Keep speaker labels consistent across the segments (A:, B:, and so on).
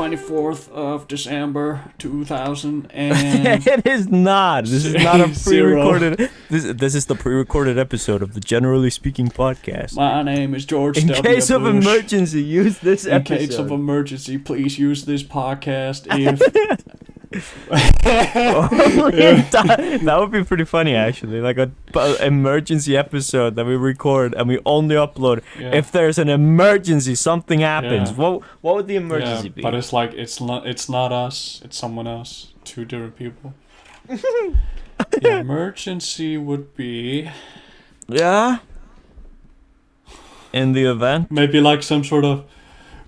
A: 24th of December 2000 and...
B: It is not. This is not a pre-recorded... This is the pre-recorded episode of the Generally Speaking podcast.
A: My name is George
B: In
A: W.
B: case of
A: Bush.
B: emergency, use this episode.
A: In case of emergency, please use this podcast if...
B: That would be pretty funny, actually. Like a emergency episode that we record and we only upload if there's an emergency, something happens. What would the emergency be?
A: But it's like it's not us, it's someone else. Two different people. The emergency would be
B: in the event,
A: maybe like some sort of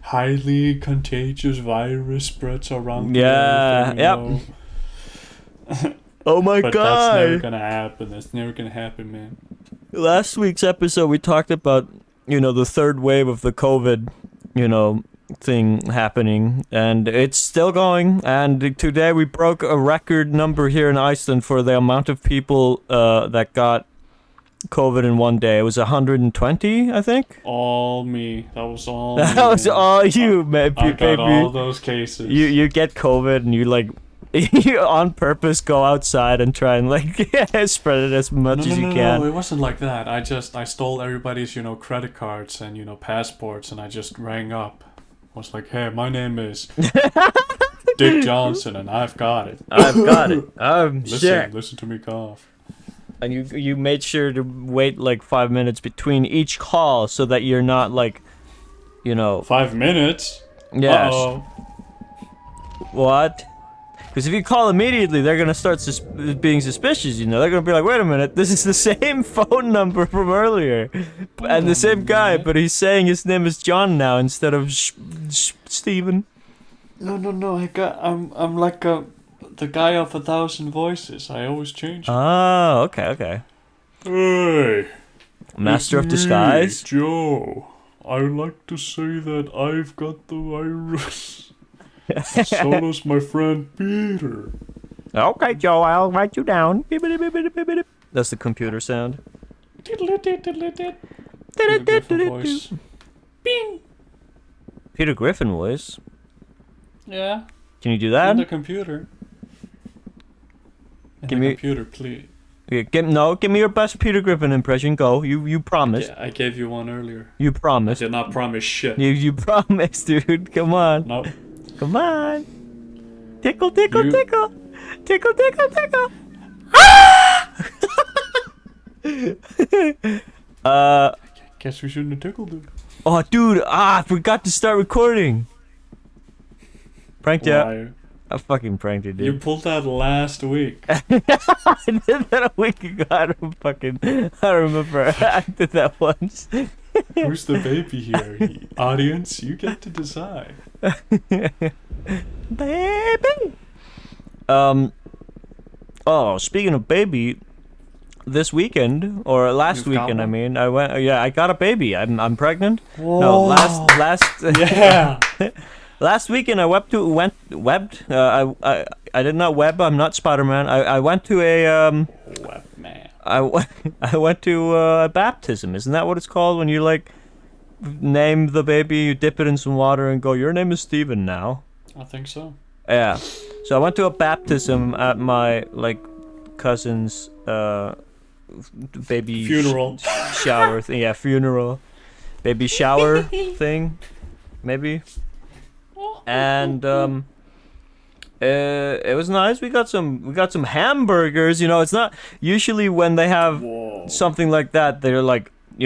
A: highly contagious virus spreads around the earth,
B: Oh my
A: but
B: god.
A: That's never gonna happen. That's never gonna happen, man.
B: Last week's episode we talked about, the third wave of the COVID, thing happening, and it's still going, and today we broke a record number here in Iceland for the amount of people that got COVID in one day. It was 120, I think.
A: All me. That was all
B: That
A: me,
B: was
A: man.
B: all you, man.
A: I got all those cases.
B: You get COVID and you on purpose go outside and try and spread it as much as you can.
A: No, it wasn't like that. I stole everybody's, credit cards and, passports, and I just rang up. I was like, hey, my name is Dick Johnson and I've got it. Listen to me cough.
B: And you made sure to wait 5 minutes between each call so that you're not
A: 5 minutes?
B: Yes.
A: Uh-oh.
B: What? Because if you call immediately, they're gonna start being suspicious. They're gonna be like, "Wait a minute, this is the same phone number from earlier, and the same guy, but he's saying his name is John now instead of Steven."
A: No. I'm like the guy of 1,000 voices. I always change it.
B: Oh, okay.
A: Hey,
B: Master
A: it's
B: of disguise.
A: Me, Joe. I like to say that I've got the virus. So does my friend Peter.
B: Okay, Joe, I'll write you down. That's the computer sound.
A: Peter Griffin voice. Bing.
B: Peter Griffin voice.
A: Yeah.
B: Can you do that?
A: In the computer.
B: Give me
A: computer, please.
B: Yeah, give me your best Peter Griffin impression. Go. You promised.
A: Yeah, I gave you one earlier.
B: You promised.
A: I did not promise shit.
B: You promised, dude. Come on.
A: No.
B: Come on. Tickle, tickle, tickle. Tickle, tickle, tickle.
A: Guess we shouldn't have tickled him.
B: Oh, dude. I forgot to start recording. Pranked you. I fucking pranked you, dude.
A: You pulled that last week.
B: I did that a week ago. I remember. I did that once.
A: Who's the baby here? Audience, you get to decide.
B: Baby. Oh, speaking of baby, this weekend or last weekend, I mean, I went. Yeah, I got a baby. I'm pregnant.
A: Whoa.
B: No, last.
A: Yeah.
B: Last weekend I webbed. I did not web. I'm not Spider-Man. I went to a
A: Web man.
B: I went to a baptism. Isn't that what it's called when you name the baby, you dip it in some water and go, your name is Steven now?
A: I think so.
B: Yeah. So I went to a baptism at my cousin's baby
A: funeral
B: shower thing. Yeah, funeral. Baby shower thing. Maybe. And it was nice. We got some hamburgers. It's not usually when they have something like that, they're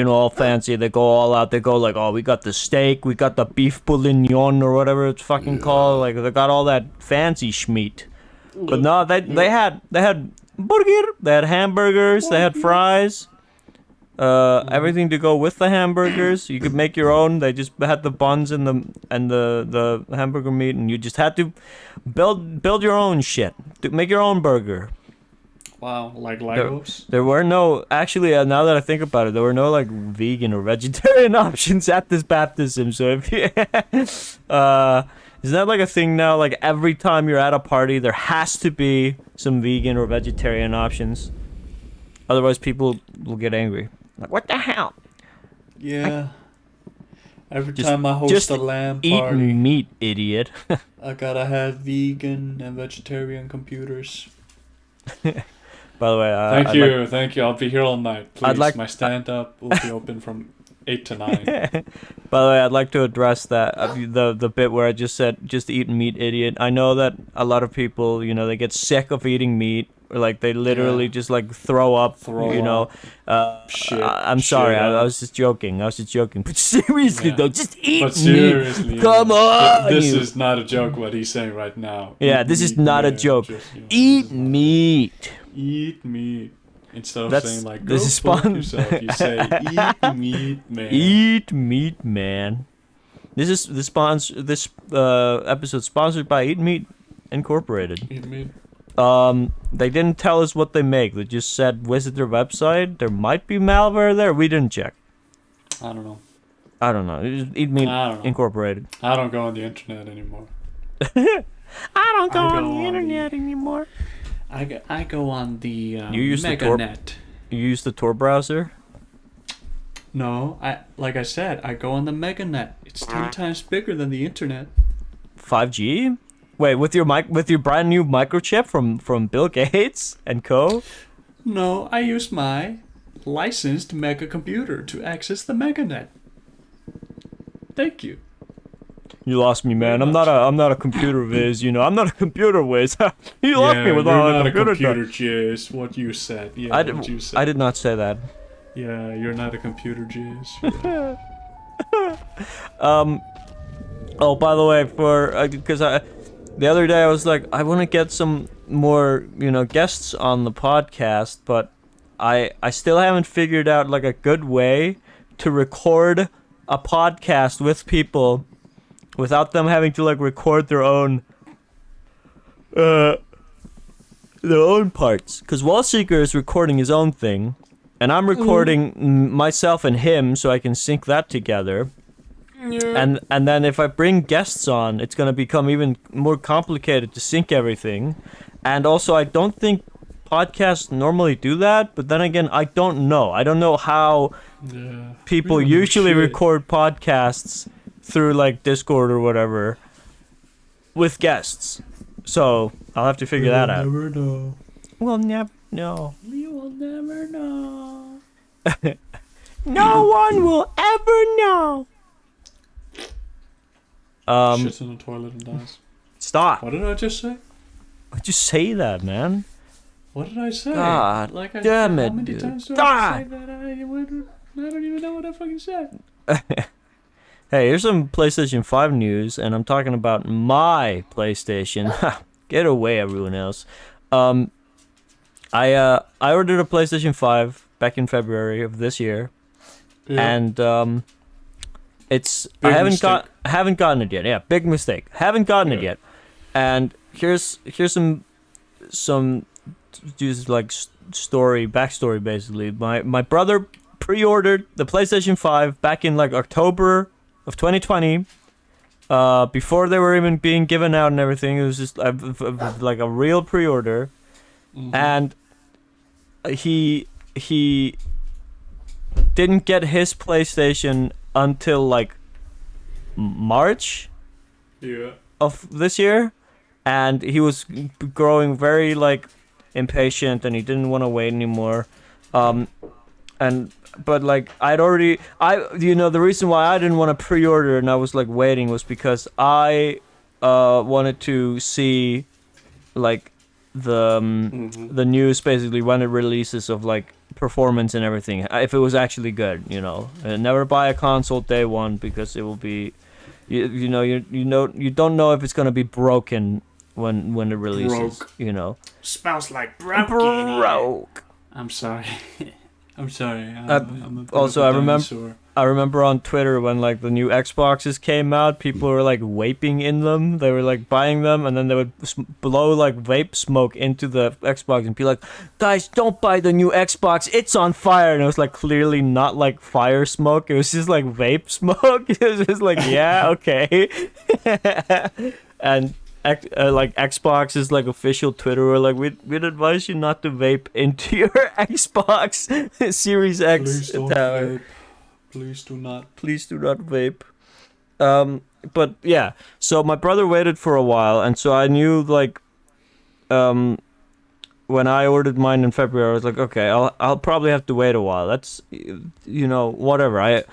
B: all fancy. They go all out. They go oh, we got the steak, we got the beef bourguignon or whatever it's fucking called. They got all that fancy schmeat. But no, they had burger, they had hamburgers, they had fries. Everything to go with the hamburgers. You could make your own. They just had the buns and the hamburger meat, and you just had to build your own shit. Make your own burger.
A: Wow, like Legos?
B: There were no, actually, now that I think about it, there were no vegan or vegetarian options at this baptism. So if you, isn't that a thing now? Every time you're at a party, there has to be some vegan or vegetarian options. Otherwise, people will get angry. What the hell?
A: Yeah. Every
B: Just-
A: time I host
B: just
A: a LAN
B: Eat
A: party,
B: meat, idiot.
A: I gotta have vegan and vegetarian computers.
B: By the way,
A: Thank you. I'll be here all night. Please,
B: I'd like-
A: my stand-up will be open from 8 to 9.
B: By the way, I'd like to address that the bit where I just said just eat meat, idiot. I know that a lot of people, you know, they get sick of eating meat, or like they literally just like throw up.
A: Shit.
B: I'm sorry,
A: Shit,
B: I was just joking. But seriously
A: Yeah.
B: though, just eat
A: But
B: meat.
A: seriously,
B: Come on,
A: This
B: you-
A: is not a joke. What he's saying right now.
B: Yeah,
A: Eat
B: this is
A: meat,
B: not a
A: man.
B: joke.
A: Just, you know,
B: Eat
A: this is not-
B: meat.
A: Eat meat. Instead of
B: That's-
A: saying like,
B: this
A: go
B: is
A: fuck
B: fun.
A: yourself, you say, eat meat, man.
B: Eat meat, man. This is this episode sponsored by Eat Meat Incorporated.
A: Eat meat.
B: They didn't tell us what they make. They just said visit their website. There might be malware there. We didn't check.
A: I don't know.
B: I don't know. It's Eat Meat
A: I don't know.
B: Incorporated.
A: I don't go on the internet anymore.
B: I don't
A: go on the internet
B: anymore.
A: I go on the
B: You use the Tor-
A: MegaNet.
B: You use the Tor browser?
A: No, like I said, I go on the MegaNet. It's 10 times bigger than the internet.
B: 5G? Wait, with your brand new microchip from Bill Gates and co?
A: No, I use my licensed mega computer to access the MegaNet. Thank you.
B: You lost me, man. I'm not a computer whiz, you know. I'm not a computer whiz. You lost me with
A: you're
B: all
A: not
B: that
A: a
B: computer
A: computer jizz. What you said. Yeah, what you said.
B: I did not say that.
A: Yeah, you're not a computer jizz.
B: Oh, by the way, because the other day I was like, I want to get some more, you know, guests on the podcast, but I still haven't figured out like a good way to record a podcast with people without them having to like record their own parts. Because WOLseeker is recording his own thing, and I'm recording myself and him, so I can sync that together.
A: Yeah.
B: And then if I bring guests on, it's gonna become even more complicated to sync everything. And also, I don't think podcasts normally do that. But then again, I don't know. I don't know how people
A: We don't know
B: usually
A: shit.
B: record podcasts through like Discord or whatever with guests. So I'll have to figure that out.
A: Never know.
B: We'll never know.
A: We will never know.
B: No one will ever know.
A: Shits in the toilet and dies.
B: Stop.
A: What did I just say?
B: Why'd you say that, man?
A: What did I say?
B: God
A: like
B: damn it,
A: how many
B: dude.
A: times do I
B: God.
A: say that? I don't even know what I fucking said.
B: Hey, here's some PlayStation 5 news, and I'm talking about my PlayStation. Get away, everyone else. I ordered a PlayStation 5 back in February of this year, and it's
A: Big
B: I
A: mistake.
B: haven't gotten it yet. Yeah, big mistake. Haven't gotten it yet. And here's some just like backstory basically. My brother pre-ordered the PlayStation 5 back in like October of 2020. Before they were even being given out and everything. It was just like a real pre-order.
A: Mhm.
B: And he didn't get his PlayStation until like March
A: Yeah.
B: of this year, and he was growing very like impatient, and he didn't want to wait anymore. But like the reason why I didn't want to pre-order and I was like waiting was because I wanted to see like the news basically when it releases of like performance and everything, if it was actually good, you know. And never buy a console day one because it will be you don't know if it's gonna be broken when it releases.
A: Broke.
B: You know.
A: Smells like broken.
B: Broke.
A: I'm sorry. I'm sorry. I'm a bit
B: also,
A: of a
B: I remember-
A: dinosaur.
B: I remember on Twitter when like the new Xboxes came out, people were like vaping in them. They were like buying them, and then they would blow like vape smoke into the Xbox and be like, "Guys, don't buy the new Xbox. It's on fire." And it was like clearly not like fire smoke. It was just like vape smoke. It was just like, yeah, okay. And like Xbox's like official Twitter were like, we'd advise you not to vape into your Xbox Series X
A: Please don't
B: tower.
A: vape. Please do not.
B: Please do not vape. But yeah, so my brother waited for a while, and so I knew like, when I ordered mine in February, I was like, okay, I'll probably have to wait a while. That's, whatever. I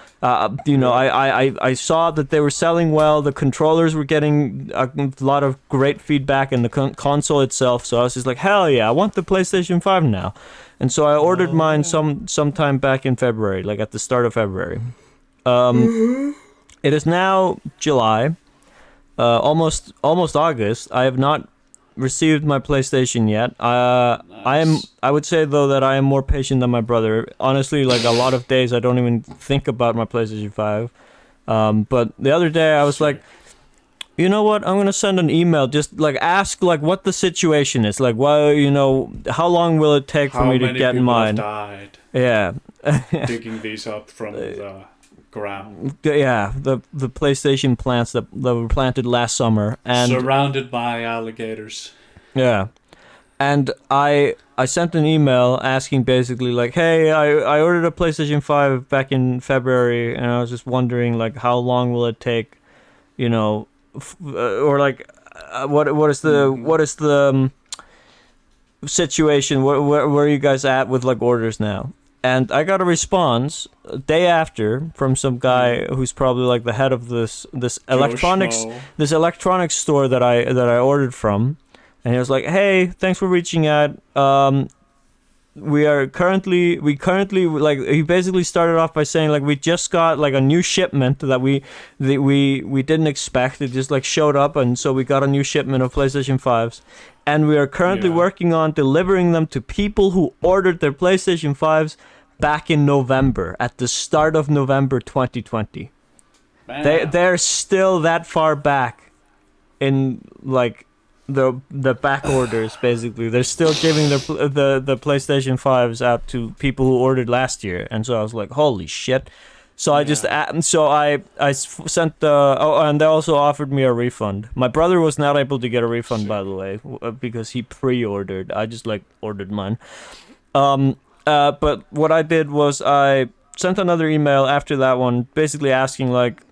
B: saw that they were selling well. The controllers were getting a lot of great feedback, and the console itself. So I was just like, hell yeah, I want the PlayStation 5 now. And so I ordered mine sometime back in February, like at the start of February. It is now July, almost August. I have not received my PlayStation yet.
A: Nice.
B: I would say though that I am more patient than my brother. Honestly, like a lot of days I don't even think about my PlayStation 5. But the other day I was like, you know what? I'm gonna send an email, just like ask like what the situation is, like how long will it take for me to get mine?
A: How many people have died
B: Yeah.
A: digging these up from the ground?
B: Yeah, the PlayStation plants that were planted last summer, and
A: Surrounded by alligators.
B: yeah, and I sent an email asking basically like, hey, I ordered a PlayStation 5 back in February, and I was just wondering like how long will it take, or like what is the situation? Where are you guys at with like orders now? And I got a response a day after from some guy who's probably like the head of this electronics store that I ordered from, and he was like, "Hey, thanks for reaching out. We currently like," he basically started off by saying like we just got like a new shipment that we didn't expect. It just like showed up, and so we got a new shipment of PlayStation 5s. And we are currently working on delivering them to people who ordered their PlayStation 5s back in November, at the start of November 2020. They're still that far back in like the back orders. Basically, they're still giving the PlayStation 5s out to people who ordered last year. And so I was like, holy shit. So I just sent and they also offered me a refund. My brother was not able to get a refund, by the way, because he pre-ordered. I just like ordered mine. But what I did was I sent another email after that one, basically asking like,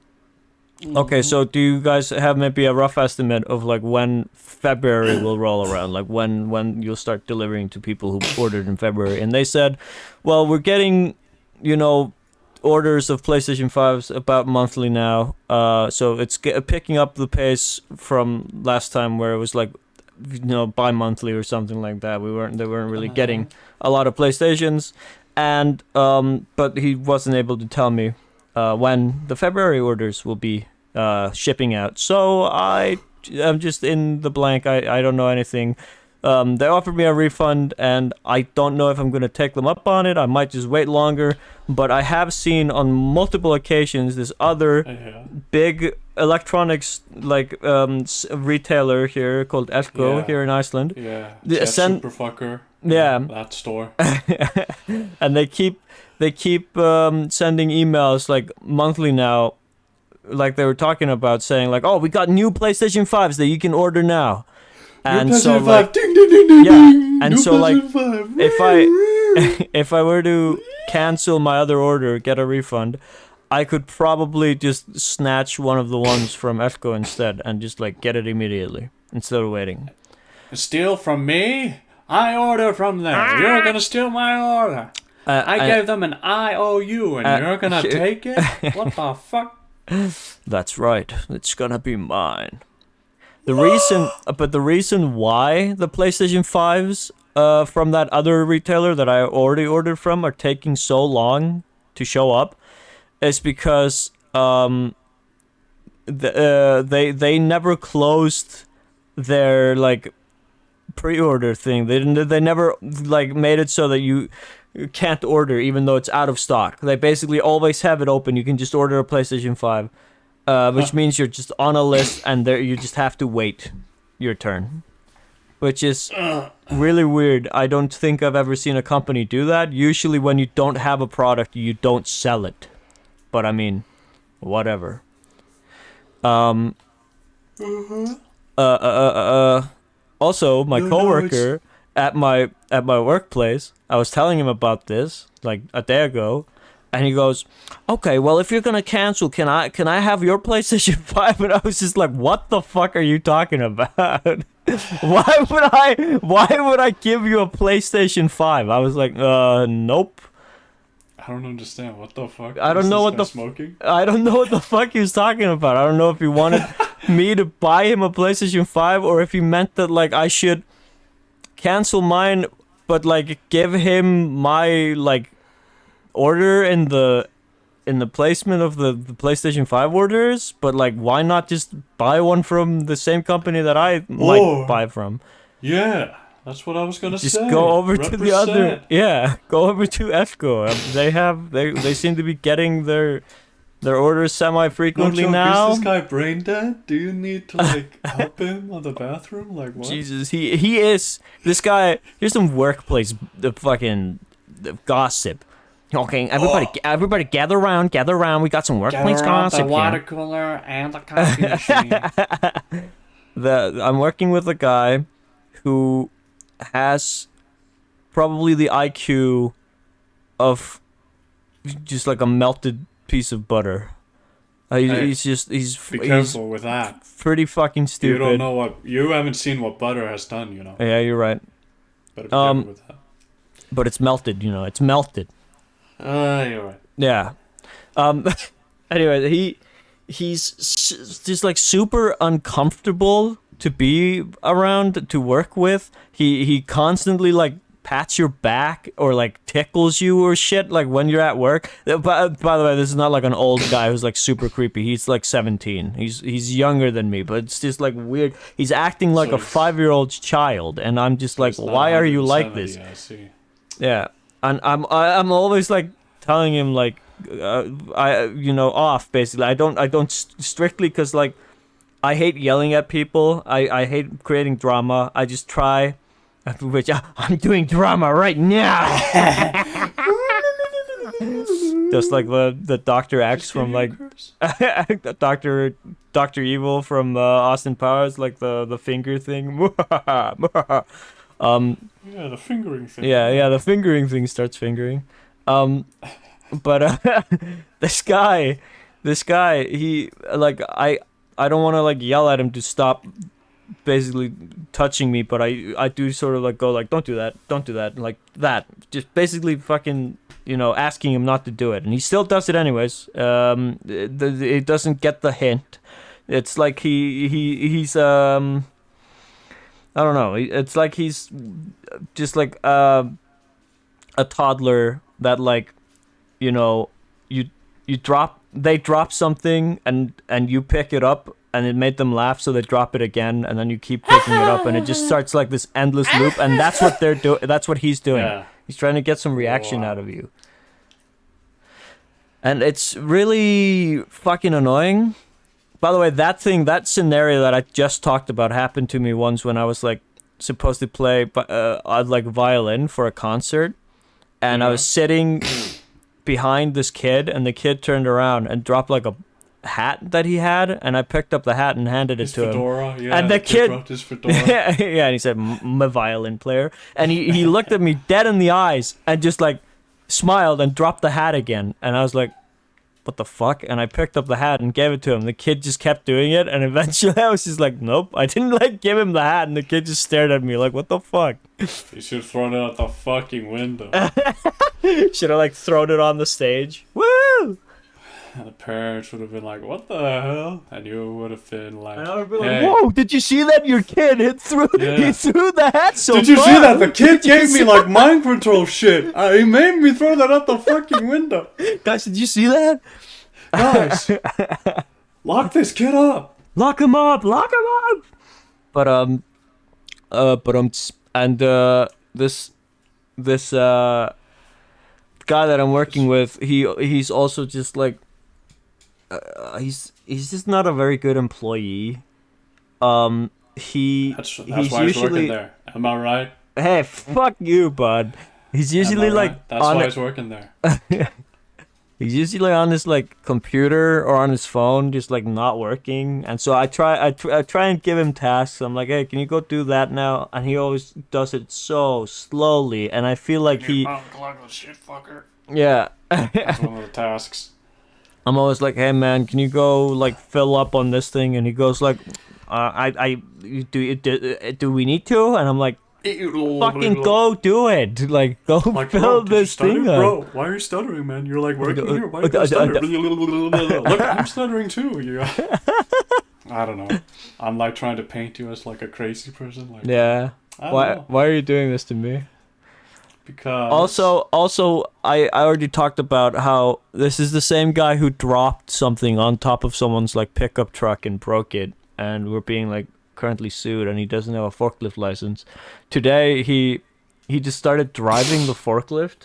B: okay, so do you guys have maybe a rough estimate of like when February will roll around, like when you'll start delivering to people who ordered in February? And they said, well, we're getting, orders of PlayStation 5s about monthly now, so it's picking up the pace from last time where it was like bi-monthly or something like that. They weren't really getting a lot of PlayStations, and but he wasn't able to tell me when the February orders will be shipping out, so I'm just in the blank. I don't know anything. They offered me a refund, and I don't know if I'm going to take them up on it. I might just wait longer. But I have seen on multiple occasions this other big electronics like retailer here called Elko here in Iceland.
A: Yeah, Superfucker.
B: Yeah,
A: that store.
B: And they keep sending emails like monthly now, like they were talking about, saying like, oh, we got new PlayStation 5s that you can order now. And so like,
A: ding, ding, ding, ding,
B: yeah, and
A: new
B: so like,
A: 5.
B: if I were to cancel my other order, get a refund, I could probably just snatch one of the ones from Elko instead and just like get it immediately instead of waiting.
A: Steal from me? I order from them. You're gonna steal my order. I gave them an IOU and you're gonna take it? What the fuck?
B: That's right. It's gonna be mine. The reason why the PlayStation 5s from that other retailer that I already ordered from are taking so long to show up is because they never closed their like pre-order thing. They never like made it so that you can't order even though it's out of stock. They basically always have it open. You can just order a PlayStation 5. Which means you're just on a list and there you just have to wait your turn, which is really weird. I don't think I've ever seen a company do that. Usually when you don't have a product, you don't sell it. But I mean, whatever. Also, my coworker at my workplace, I was telling him about this like a day ago, And he goes, okay, well, if you're gonna cancel, can I have your PlayStation 5? And I was just like, what the fuck are you talking about? Why would I give you a PlayStation 5? I was like, nope.
A: I don't understand. What the fuck?
B: I don't know what the
A: smoking.
B: I don't know what the fuck he was talking about. I don't know if he wanted me to buy him a PlayStation 5 or if he meant that like I should cancel mine, but like give him my like order in the placement of the PlayStation 5 orders. But like, why not just buy one from the same company that I might buy from?
A: Yeah. That's what I was gonna say.
B: Just go over to the other. Yeah, go over to Esco. They seem to be getting their orders semi-frequently now.
A: Is this guy brain dead? Do you need to like help him on the bathroom? Like what?
B: Jesus, he is this guy. Here's some workplace the gossip. Okay, everybody gather around. We got some workplace gossip.
A: The water cooler and the coffee machine.
B: I'm working with a guy who has probably the IQ of just like a melted piece of butter. He's
A: be careful with that.
B: Pretty fucking stupid.
A: You don't know you haven't seen what butter has done, you know.
B: Yeah, you're right.
A: Better be careful with that.
B: But it's melted, you know. It's melted.
A: You're right.
B: Yeah. Anyway, he's just like super uncomfortable to be around, to work with. He constantly like pats your back or like tickles you or shit like when you're at work. By the way, this is not like an old guy who's like super creepy. He's like 17. He's younger than me, but it's just like weird. He's acting like a 5-year-old child, and I'm just like, why are you like this?
A: I see.
B: Yeah, and I'm always like telling him like off basically. I don't strictly, because like I hate yelling at people. I hate creating drama. I just try, which I'm doing drama right now. Just like the Dr. X from like Dr. Evil from Austin Powers, like the finger thing.
A: Yeah, the fingering thing.
B: Yeah, the fingering thing starts fingering. But this guy, he like I don't want to like yell at him to stop basically touching me, but I do sort of like go like, don't do that, like that, just basically fucking, you know, asking him not to do it, and he still does it anyways. It doesn't get the hint. It's like he's I don't know, it's like he's just like a toddler that, like, you know, they drop something and you pick it up and it made them laugh, so they drop it again, and then you keep picking it up, and it just starts like this endless loop, and that's what that's what he's doing.
A: Yeah.
B: He's trying to get some reaction out of you. And it's really fucking annoying. By the way, that scenario that I just talked about happened to me once when I was like supposed to play like violin for a concert, and I was sitting behind this kid, and the kid turned around and dropped like a hat that he had, and I picked up the hat and handed it to
A: fedora,
B: him.
A: Yeah,
B: and the kid
A: dropped his fedora.
B: yeah, and he said, "My violin player," and he looked at me dead in the eyes and just like smiled and dropped the hat again, and I was like, what the fuck? And I picked up the hat and gave it to him. The kid just kept doing it, and eventually I was just like, nope, I didn't like give him the hat, and the kid just stared at me like, what the fuck?
A: You should have thrown it out the fucking window.
B: Should have like thrown it on the stage. Woo!
A: And the parents would have been like, what the hell? And you would have been like,
B: and I would have been like, whoa, did you see that? Your kid he threw the hat so
A: Did you
B: far.
A: see that? The kid gave me like mind control shit. He made me throw that out the fucking window.
B: Guys, did you see that?
A: Guys, lock this kid up.
B: Lock him up. But this guy that I'm working with, he's also just like he's just not a very good employee.
A: That's why he's working there. Am I right?
B: Hey, fuck you, bud. He's usually like
A: that's why he's working there.
B: He's usually on his like computer or on his phone, just like not working. And so I try and give him tasks. I'm like, hey, can you go do that now? And he always does it so slowly. And I feel like
A: shit fucker.
B: Yeah.
A: That's one of the tasks.
B: I'm always like, hey man, can you go like fill up on this thing? And he goes like, do we need to? And I'm like, fucking go do it. Like, go
A: Like,
B: fill
A: bro, did you
B: this thing
A: stutter?
B: up.
A: Bro, why are you stuttering, man? You're like working here. Why are you stuttering? Look, I'm stuttering too. You. I don't know. I'm like trying to paint you as like a crazy person. Like,
B: Yeah.
A: I don't know.
B: Why are you doing this to me?
A: Because
B: Also, I already talked about how this is the same guy who dropped something on top of someone's like pickup truck and broke it, and we're being like currently sued, and he doesn't have a forklift license. Today he just started driving the forklift.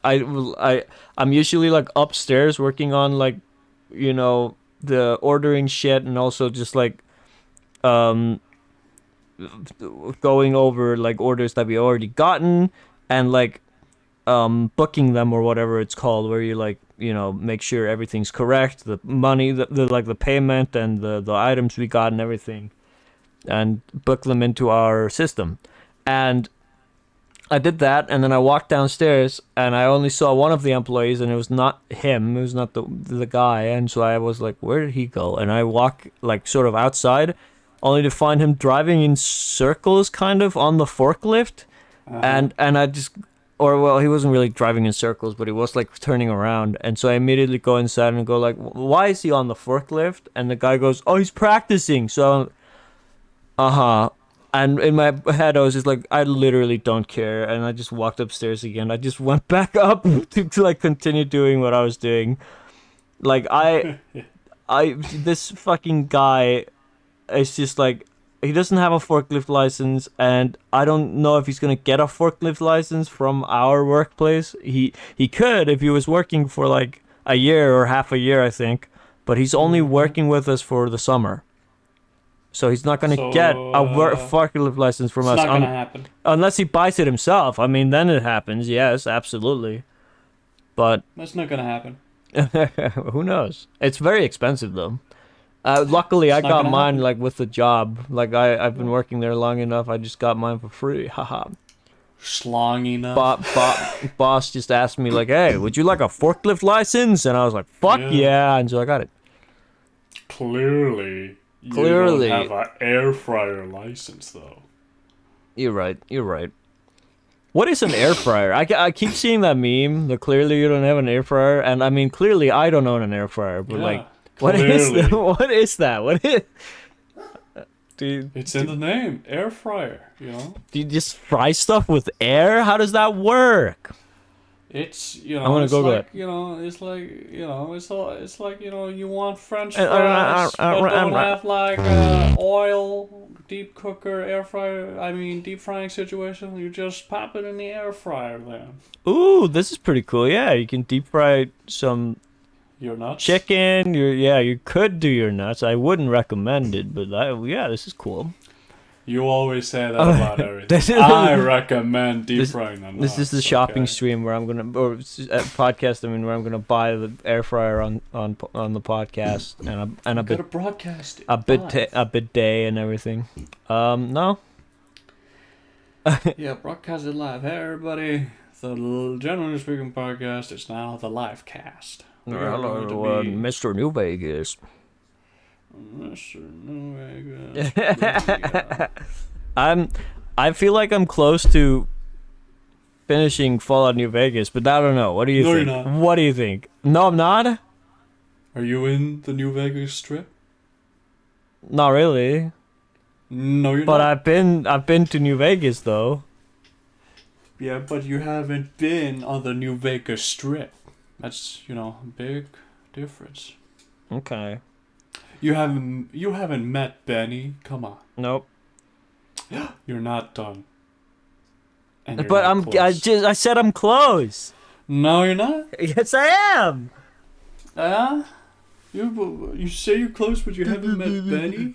B: I'm usually like upstairs working on like, you know, the ordering shit, and also just like going over like orders that we already gotten, and like booking them or whatever it's called, where you like, you know, make sure everything's correct, the money, the like the payment and the items we got and everything, and book them into our system. And I did that, and then I walked downstairs, and I only saw one of the employees, and it was not him, it was not the guy, and so I was like, where did he go? And I walk like sort of outside, only to find him driving in circles kind of on the forklift. And I just, or well, he wasn't really driving in circles, but he was like turning around. And so I immediately go inside and go like, why is he on the forklift? And the guy goes, oh, he's practicing. So and in my head I was just like, I literally don't care. And I just walked upstairs again. I just went back up to like continue doing what I was doing. Like this fucking guy, it's just like, he doesn't have a forklift license, and I don't know if he's gonna get a forklift license from our workplace. He could if he was working for like a year or half a year, I think, but he's only working with us for the summer, so he's not gonna get a forklift license from us.
A: It's not gonna happen
B: unless he buys it himself. I mean, then it happens. Yes, absolutely, but
A: that's not gonna happen.
B: Who knows? It's very expensive though. Luckily, I got mine
A: happen.
B: like with the job. Like I've been working there long enough. I just got mine for free. Haha.
A: Slong enough.
B: Boss just asked me like, "Hey, would you like a forklift license?" And I was like, "Fuck yeah!" And so I got it.
A: Clearly, you don't have an air fryer license though.
B: You're right. What is an air fryer? I keep seeing that meme. The clearly you don't have an air fryer, and I mean clearly I don't own an air fryer, but like. What is that? What is?
A: It's in the name, air fryer. You know.
B: Do you just fry stuff with air? How does that work?
A: It's, you know.
B: I'm gonna
A: it's
B: Google
A: like,
B: it.
A: You know, it's like, you know, it's like, you know, you want French fries, but don't have like oil, deep cooker, air fryer. I mean, deep frying situation. You just pop it in the air fryer then.
B: Ooh, this is pretty cool. Yeah, you can deep fry some.
A: Your nuts?
B: Chicken, you could do your nuts. I wouldn't recommend it, but this is cool.
A: You always say that about everything. I recommend deep frying the nuts.
B: This is the shopping stream where I'm gonna, or podcast. I mean, where I'm gonna buy the air fryer on the podcast and a bit
A: broadcast
B: a bidet and everything. No.
A: Yeah, broadcast it live. Hey everybody, the Generally Speaking podcast is now the live cast.
B: Hello, Mr. New Vegas.
A: Mr. New Vegas.
B: I feel like I'm close to finishing Fallout New Vegas, but I don't know. What do you think?
A: You're not.
B: What do you think? No, I'm not.
A: Are you in the New Vegas Strip?
B: Not really.
A: No, you're
B: but
A: not.
B: I've been to New Vegas though.
A: Yeah, but you haven't been on the New Vegas Strip. That's, you know, a big difference.
B: Okay.
A: You haven't met Benny. Come on.
B: Nope.
A: You're not done. And
B: but I said I'm close.
A: No, you're not.
B: Yes, I am.
A: You say you're close, but you haven't met Benny.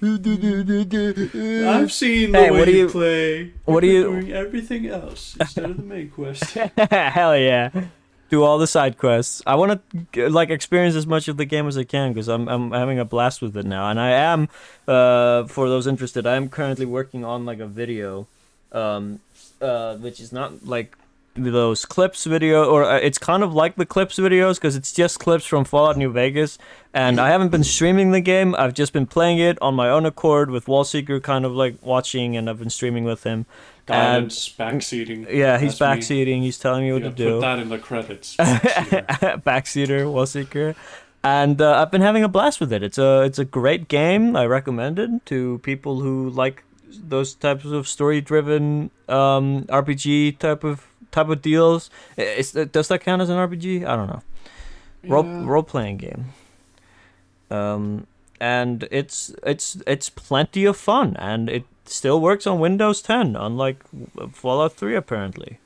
A: I've seen the way you play.
B: What are you
A: doing? Everything else instead of the main quest.
B: Hell yeah. Do all the side quests. I want to like experience as much of the game as I can because I'm having a blast with it now, and I am for those interested, I am currently working on like a video, which is not like those clips video, or it's kind of like the clips videos because it's just clips from Fallout New Vegas. And I haven't been streaming the game. I've just been playing it on my own accord with WOLseeker kind of like watching, and I've been streaming with him.
A: Guidance, backseating.
B: Yeah, he's backseating. He's telling me what to do.
A: Put that in the credits. Backseater.
B: WOLseeker. And I've been having a blast with it. It's a great game. I recommend it to people who like those types of story-driven RPG type of deals. Does that count as an RPG? I don't know. Role-playing game. And it's plenty of fun, and it still works on Windows 10, unlike Fallout 3 apparently.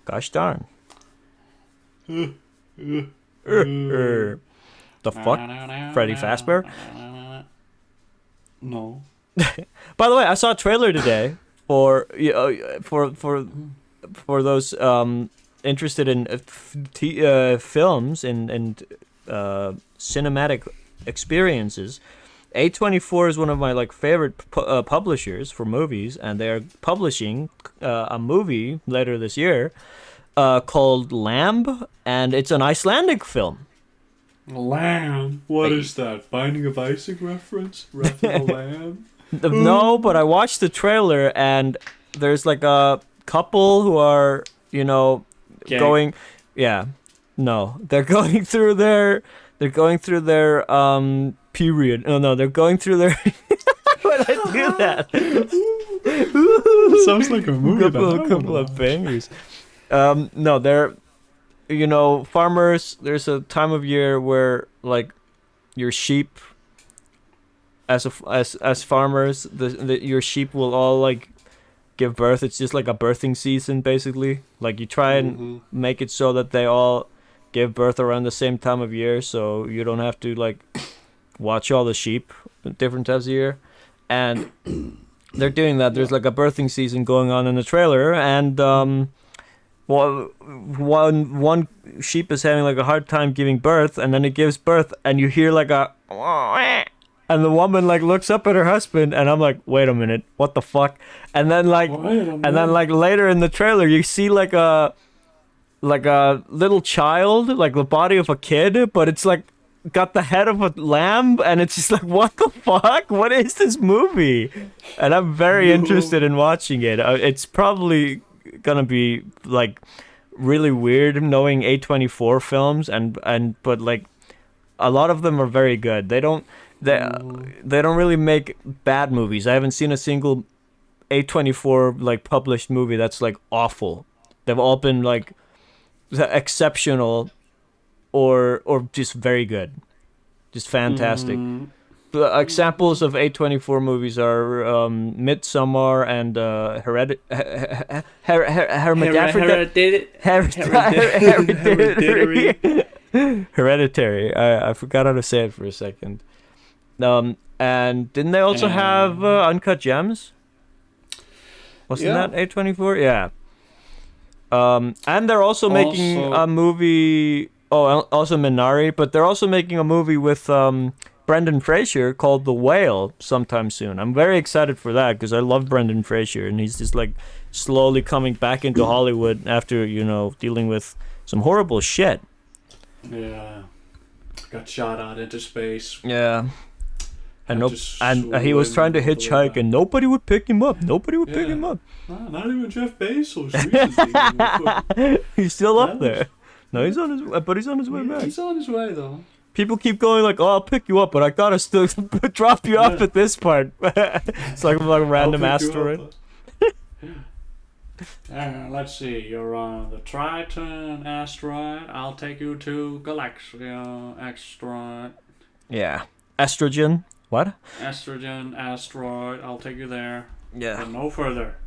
B: Gosh darn. The fuck? Freddy Fazbear?
A: No.
B: By the way, I saw a trailer today for those interested in films and cinematic experiences. A24 is one of my favorite publishers for movies, and they're publishing a movie later this year called Lamb, and it's an Icelandic film.
A: Lamb? What is that? Binding of Isaac reference? Wrath of the Lamb?
B: No, but I watched the trailer, and there's a couple who are, going. Yeah, no, they're going through their period. No, they're going through their. Why did I do that?
A: Sounds like a movie.
B: Couple of bangers. No, they're, farmers. There's a time of year where your sheep, as farmers, your sheep will all give birth. It's just like a birthing season, basically. You try and make it so that they all give birth around the same time of year, so you don't have to watch all the sheep at different times of year. And they're doing that. There's a birthing season going on in the trailer, and one sheep is having a hard time giving birth, and then it gives birth, and you hear a and the woman looks up at her husband, and I'm like, wait a minute, what the fuck? And then later in the trailer you see a little child, the body of a kid, but it's got the head of a lamb, and it's just what the fuck? What is this movie? And I'm very interested in watching it. It's probably gonna be really weird knowing A24 films, but a lot of them are very good. They don't really make bad movies. I haven't seen a single A24 published movie that's awful. They've all been exceptional or just very good, just fantastic. Examples of A24 movies are Midsommar and Hereditary. I forgot how to say it for a second. And didn't they also have Uncut Gems? Wasn't that A24? Yeah. And they're also making a movie. Oh, also Minari, but they're also making a movie with Brendan Fraser called The Whale sometime soon. I'm very excited for that because I love Brendan Fraser, and he's just slowly coming back into Hollywood after dealing with some horrible shit.
A: Yeah, got shot out into space.
B: Yeah. And he was trying to hitchhike, and nobody would pick him up. Pick him up.
A: Not even Jeff Bezos.
B: He's still up there. No, he's on his way, but he's on his way back.
A: He's on his way, though.
B: People keep going oh, I'll pick you up, but I gotta still drop you off at this part. It's like a random asteroid.
A: Let's see. You're on the Triton asteroid. I'll take you to Galaxia asteroid.
B: Yeah. Estrogen. What?
A: Estrogen asteroid. I'll take you there.
B: Yeah.
A: But no further.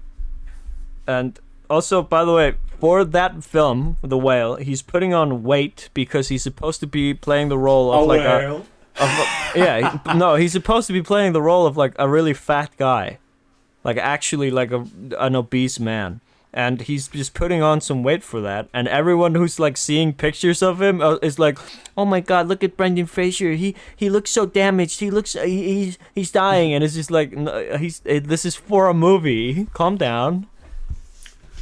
B: And also, by the way, for that film, The Whale, he's putting on weight because he's supposed to be playing the role of
A: whale.
B: He's supposed to be playing the role of a really fat guy, actually an obese man, and he's just putting on some weight for that. And everyone who's seeing pictures of him is oh my god, look at Brendan Fraser. He looks so damaged. He looks he's dying, and it's just no, this is for a movie. Calm down.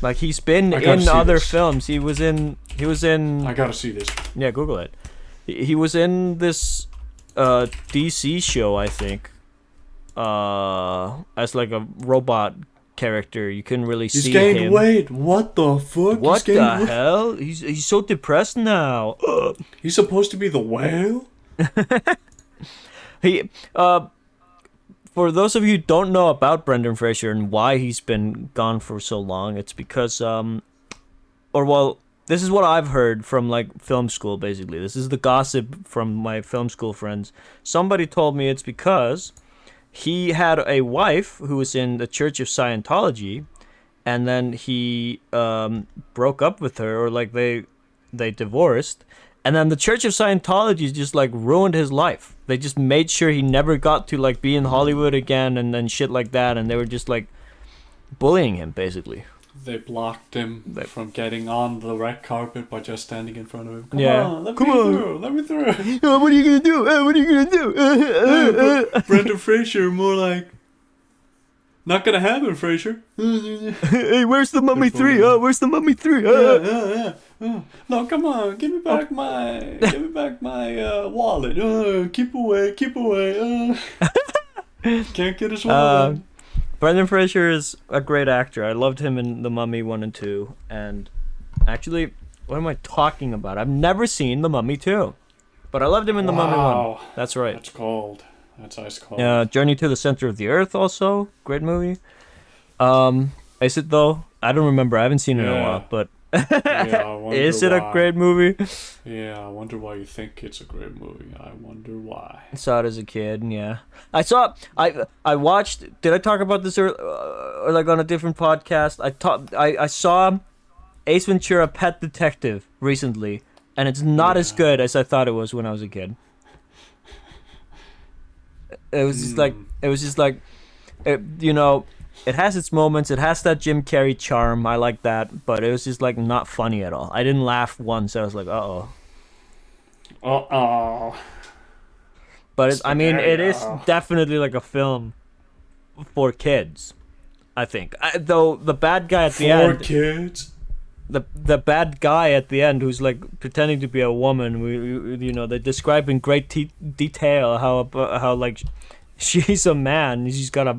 B: Like he's been
A: I gotta
B: in
A: see
B: other
A: this.
B: films. He was in.
A: I gotta see this.
B: Yeah, Google it. He was in this DC show, I think. As like a robot character. You couldn't really
A: He's
B: see
A: gained
B: him.
A: weight. What the fuck?
B: What the hell? He's so depressed now.
A: He's supposed to be the whale?
B: He for those of you who don't know about Brendan Fraser and why he's been gone for so long, it's because this is what I've heard from like film school basically. This is the gossip from my film school friends. Somebody told me it's because he had a wife who was in the Church of Scientology, and then he broke up with her, or like they divorced, and then the Church of Scientology just like ruined his life. They just made sure he never got to like be in Hollywood again, and then shit like that, and they were just like bullying him basically.
A: They blocked him from getting on the red carpet by just standing in front of him. Come on, let me through.
B: What are you gonna do? What are you gonna do?
A: Brendan Fraser, more like, not gonna happen, Fraser.
B: Hey, where's the Mummy 3? Where's the Mummy 3?
A: No, come on, give me back my wallet. Keep away. Can't get his wallet.
B: Brendan Fraser is a great actor. I loved him in The Mummy 1 and 2. And actually, what am I talking about? I've never seen The Mummy 2. But I loved him in The Mummy 1. That's right.
A: That's cold. That's ice cold.
B: Journey to the Center of the Earth also. Great movie. Is it though? I don't remember. I haven't seen it in a while. But is it a great movie?
A: Yeah, I wonder why you think it's a great movie. I wonder why.
B: I saw it as a kid, yeah. I watched, did I talk about this or like on a different podcast? I saw Ace Ventura Pet Detective recently, and it's not as good as I thought it was when I was a kid. It was just like, you know, it has its moments. It has that Jim Carrey charm. I like that, but it was just like not funny at all. I didn't laugh once. I was like, But it is definitely like a film for kids, I think. Though the bad guy at the end.
A: For kids.
B: The bad guy at the end, who's like pretending to be a woman. They describe in great detail how like. She's a man. She's got a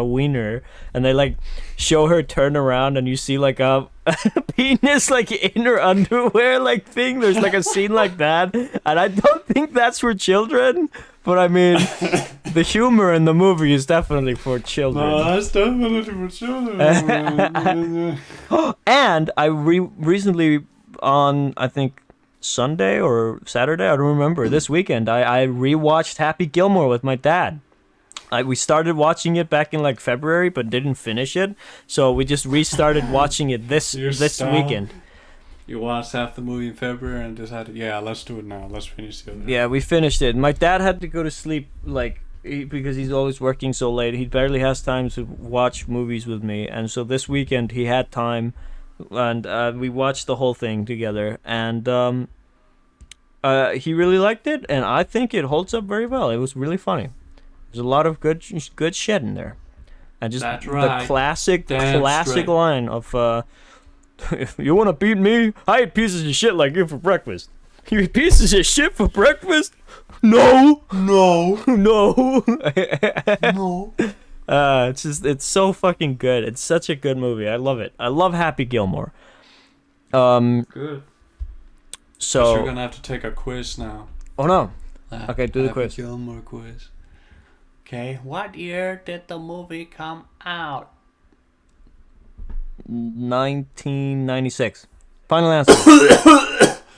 B: wiener, and they like show her turn around, and you see like a penis like in her underwear like thing. There's like a scene like that, and I don't think that's for children. But I mean, the humor in the movie is definitely for children.
A: No, that's definitely for children.
B: And I recently on I think Sunday or Saturday, I don't remember. This weekend, I rewatched Happy Gilmore with my dad. We started watching it back in like February, but didn't finish it. So we just restarted watching it this weekend.
A: You watched half the movie in February and decided, let's do it now. Let's finish the other.
B: Yeah, we finished it. My dad had to go to sleep because he's always working so late. He barely has time to watch movies with me, and so this weekend he had time, and we watched the whole thing together. And he really liked it, and I think it holds up very well. It was really funny. There's a lot of good shit in there, and just the classic line of if you want to beat me, I eat pieces of shit like you for breakfast. You eat pieces of shit for breakfast? No. It's so fucking good. It's such a good movie. I love it. I love Happy Gilmore.
A: Good.
B: So
A: you're gonna have to take a quiz now.
B: Oh no. Okay, do the quiz.
A: Happy Gilmore quiz. Okay, what year did the movie come out?
B: 1996. Final answer.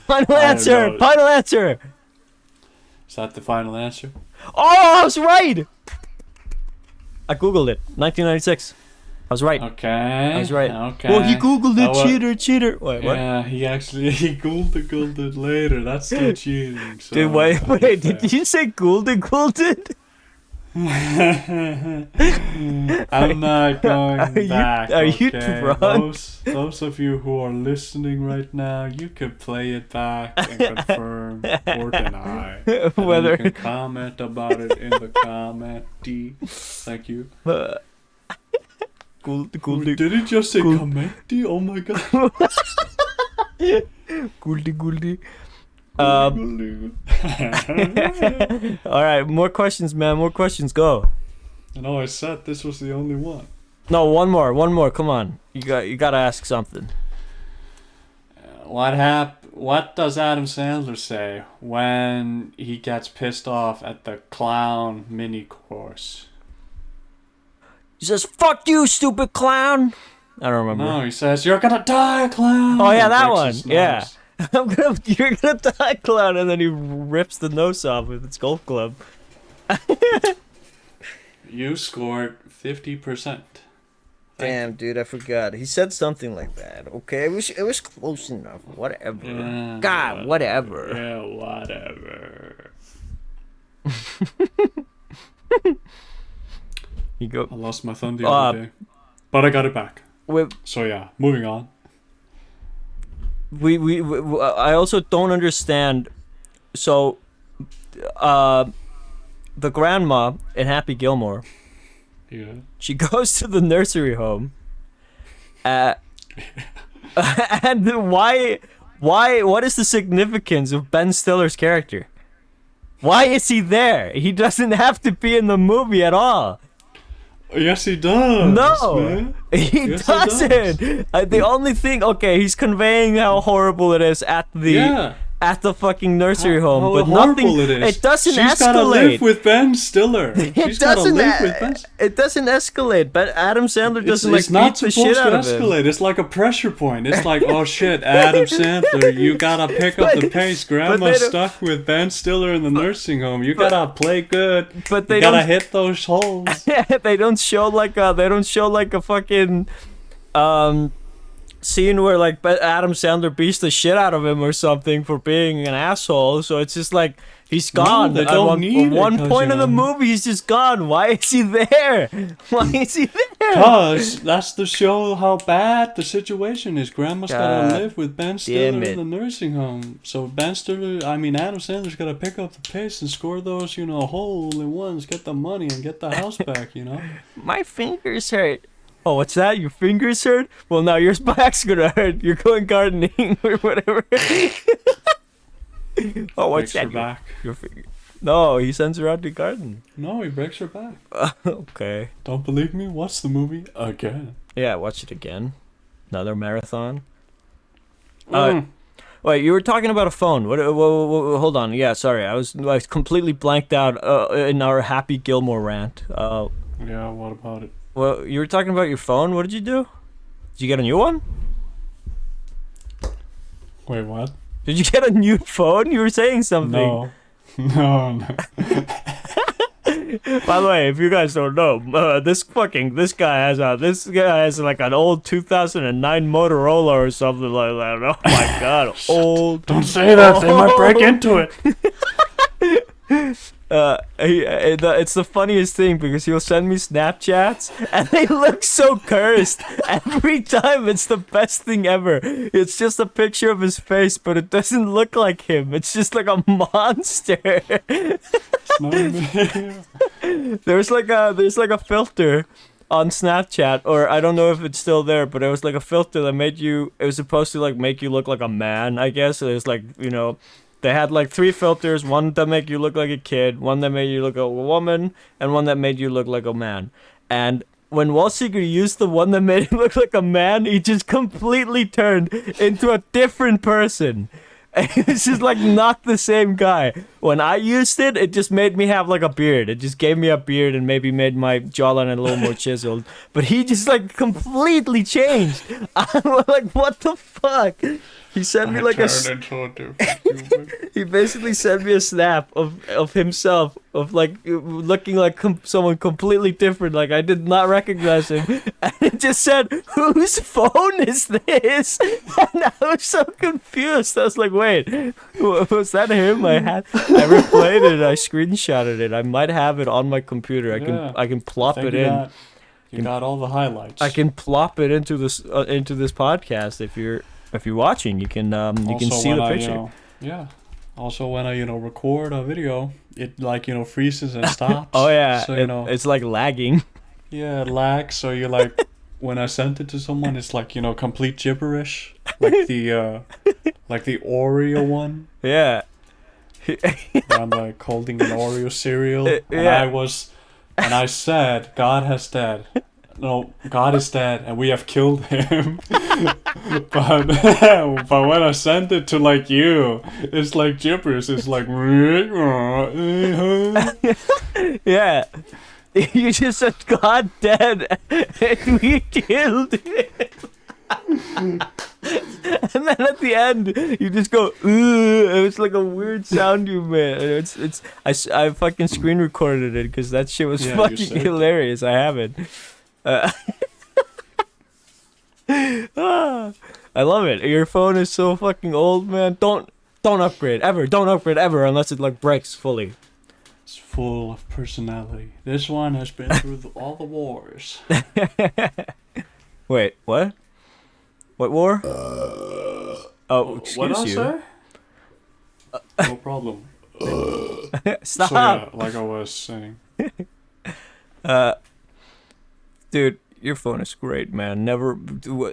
B: Final answer.
A: Is that the final answer?
B: Oh, I was right. I googled it. 1996. I was right.
A: Okay.
B: I was right.
A: Okay.
B: Well, he googled it. Cheater. Wait, what?
A: Yeah, he googled it later. That's still cheating. So
B: Dude, wait. Did you say googled it?
A: I'm not going back.
B: Are you drunk?
A: Those of you who are listening right now, you can play it back and confirm or deny.
B: Whether
A: you can comment about it in the comment. Thank you.
B: Goldie.
A: Did he just say comedy? Oh my god.
B: Goldie. All right, more questions, man. More questions. Go.
A: No, I said this was the only one.
B: No, one more. Come on. You gotta ask something.
A: What does Adam Sandler say when he gets pissed off at the clown mini course?
B: He says, "Fuck you, stupid clown." I don't remember.
A: No, he says, "You're gonna die, clown."
B: Oh yeah,
A: And
B: that
A: breaks
B: one.
A: his
B: Yeah.
A: nose.
B: You're gonna die, clown, and then he rips the nose off with his golf club.
A: You scored 50%.
B: Damn, dude, I forgot. He said something like that. Okay, it was close enough. Whatever.
A: Yeah,
B: God, whatever.
A: Yeah, whatever.
B: You go.
A: I lost my thumb the other day, but I got it back.
B: With
A: So yeah, moving on.
B: we I also don't understand. So, the grandma in Happy Gilmore,
A: Yeah.
B: she goes to the nursery home. And why? What is the significance of Ben Stiller's character? Why is he there? He doesn't have to be in the movie at all.
A: Yes, he does.
B: No,
A: man.
B: he
A: Yes, he
B: doesn't. The only thing, okay, he's conveying how horrible it is at the fucking nursery home,
A: How
B: but
A: horrible
B: nothing.
A: it is.
B: It doesn't
A: She's
B: escalate.
A: gotta live with Ben Stiller.
B: It
A: She's gotta
B: doesn't.
A: live with Ben.
B: It doesn't escalate. But Adam Sandler doesn't
A: It's
B: like
A: not
B: beat the shit
A: supposed to
B: out of him.
A: escalate. It's like a pressure point. It's like, oh shit, Adam Sandler, you gotta pick up the pace.
B: they
A: Grandma's
B: don't-
A: stuck with Ben Stiller in the nursing home. You gotta play good.
B: But they
A: You gotta
B: don't.
A: hit those holes.
B: They don't show like a. They don't show like a fucking. Scene where like Adam Sandler beats the shit out of him or something for being an asshole. So it's just like he's gone.
A: they
B: At
A: don't
B: one,
A: need
B: at
A: it,
B: one
A: 'cause,
B: point
A: you
B: in the
A: know.
B: movie, he's just gone. Why is he there? Why is he there?
A: Cause that's to show how bad the situation is. Grandma's
B: God
A: gotta live with Ben Stiller
B: damn it.
A: in the nursing home. So Adam Sandler's gotta pick up the pace and score those, hole in ones, get the money and get the house back,
B: My fingers hurt. Oh, what's that? Your fingers hurt? Well, now your back's gonna hurt. You're going gardening or whatever. Oh, what's
A: Breaks her
B: that?
A: back.
B: Your finger. No, he sends her out to garden.
A: No, he breaks her back.
B: Okay.
A: Don't believe me? Watch the movie again.
B: Yeah, watch it again. Another marathon.
A: Mm.
B: Wait, you were talking about a phone. What, hold on. Yeah, sorry. I was completely blanked out in our Happy Gilmore rant.
A: Yeah, what about it?
B: Well, you were talking about your phone. What did you do? Did you get a new one?
A: Wait, what?
B: Did you get a new phone? You were saying something.
A: No. No.
B: By the way, if you guys don't know, this guy has like an old 2009 Motorola or something like that. Oh my god, old.
A: Don't say that. They might break into it.
B: It's the funniest thing because he'll send me Snapchats and they look so cursed every time. It's the best thing ever. It's just a picture of his face, but it doesn't look like him. It's just like a monster.
A: It's not even-
B: There's like a filter on Snapchat, or I don't know if it's still there, but it was like a filter that it was supposed to like make you look like a man, I guess. It was like, they had like 3 filters, one that make you look like a kid, one that made you look like a woman, and one that made you look like a man. And when WOLseeker used the one that made him look like a man, he just completely turned into a different person. It's just like not the same guy. When I used it, it just made me have like a beard. It just gave me a beard and maybe made my jawline a little more chiseled. But he just like completely changed. I'm like, what the fuck? He sent me like he basically sent me a snap of himself, of like looking like someone completely different. Like I did not recognize him, and it just said, "Whose phone is this?" And I was so confused. I was like, "Wait, was that him?" I replayed it. I screenshotted it. I might have it on my computer. I can plop it in.
A: You got all the highlights.
B: I can plop it into this podcast if you're watching. You can see the picture.
A: Yeah. Also, when I record a video, it freezes and stops.
B: Oh yeah,
A: So
B: it's like lagging.
A: Yeah, it lags. So you're like, when I sent it to someone, it's like, you know, complete gibberish, like the Oreo one.
B: Yeah.
A: I'm like holding an Oreo cereal, and
B: Yeah.
A: I said, God has dead. No, God is dead, and we have killed him. but when I sent it to like you, it's like gibberish. It's like
B: Yeah. You just said God dead, and we killed him. And then at the end, you just go, ooh. It was like a weird sound you made. I fucking screen recorded it because that shit was fucking hilarious. I have it. I love it. Your phone is so fucking old, man. Don't upgrade ever. Don't upgrade ever unless it like breaks fully.
A: It's full of personality. This one has been through all the wars.
B: Wait, what? What war? Excuse
A: what I
B: you.
A: say? No problem.
B: Stop.
A: So yeah, like I was saying.
B: Dude, your phone is great, man. Never,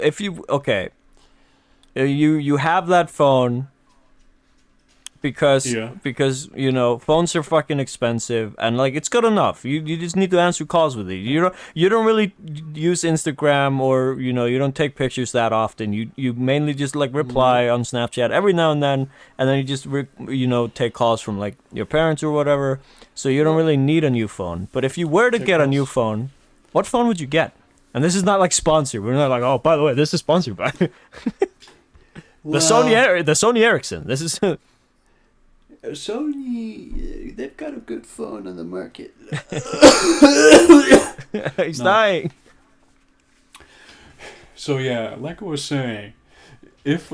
B: if you okay, you have that phone because you know phones are fucking expensive and like it's good enough. You just need to answer calls with it. You don't really use Instagram or you know you don't take pictures that often. You mainly just like reply on Snapchat every now and then you just take calls from like your parents or whatever. So you don't really need a new phone. But if you were to get a new phone, what phone would you get? And this is not like sponsored. We're not like, oh, by the way, this is sponsored by the Sony Ericsson. This is
A: Sony. They've got a good phone on the market.
B: He's dying.
A: So yeah, like I was saying, if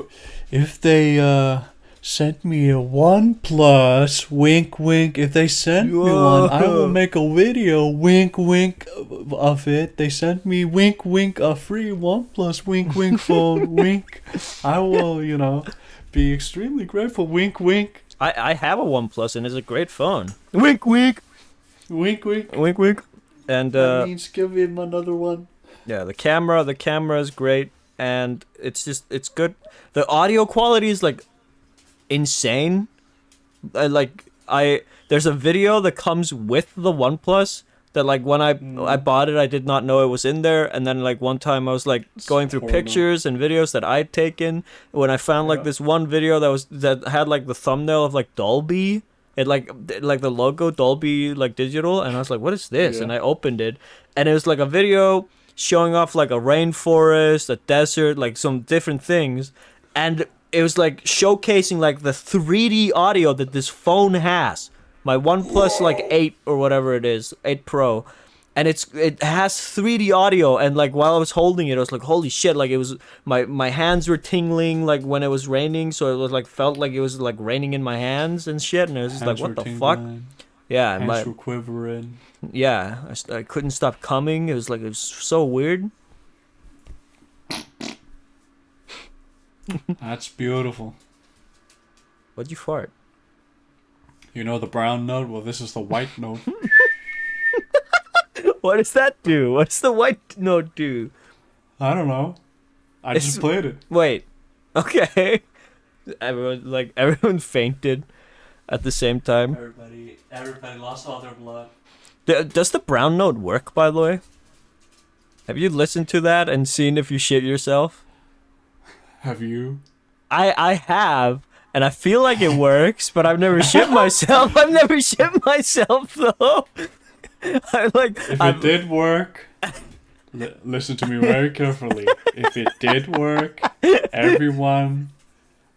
A: they sent me a OnePlus, wink wink. If they sent me one, I will make a video, wink wink, of it. They sent me wink wink a free OnePlus wink wink phone, wink. I will, be extremely grateful, wink wink.
B: I have a OnePlus and it's a great phone. Wink wink.
A: Wink wink.
B: Wink wink. And
A: that means give him another one.
B: Yeah, the camera is great and it's good. The audio quality is like insane. There's a video that comes with the OnePlus that like when I bought it I did not know it was in there, and then like one time I was like going through pictures and videos that I'd taken when I found like this one video that had like the thumbnail of like Dolby, it like the logo Dolby like digital, and I was like, what is this? And I opened it and it was like a video showing off like a rainforest, a desert, like some different things, and it was like showcasing like the 3D audio that this phone has. My OnePlus like 8 or whatever it is, 8 Pro, and it has 3D audio. And like while I was holding it, I was like, holy shit! Like it was my hands were tingling like when it was raining, so it was like felt like it was like raining in my hands and shit. And it was just like, what the fuck? Yeah,
A: hands were quivering.
B: Yeah, I couldn't stop coming. It was so weird.
A: That's beautiful.
B: What'd you fart?
A: You know the brown note? Well, this is the white note.
B: What does that do? What's the white note do?
A: I don't know. I just played it.
B: Wait. Okay. Everyone fainted at the same time.
A: Everybody lost all their blood.
B: Does the brown note work, by the way? Have you listened to that and seen if you shit yourself?
A: Have you?
B: I have, and I feel like it works, but I've never shit myself. I've never shit myself though.
A: If it did work, listen to me very carefully. If it did work, everyone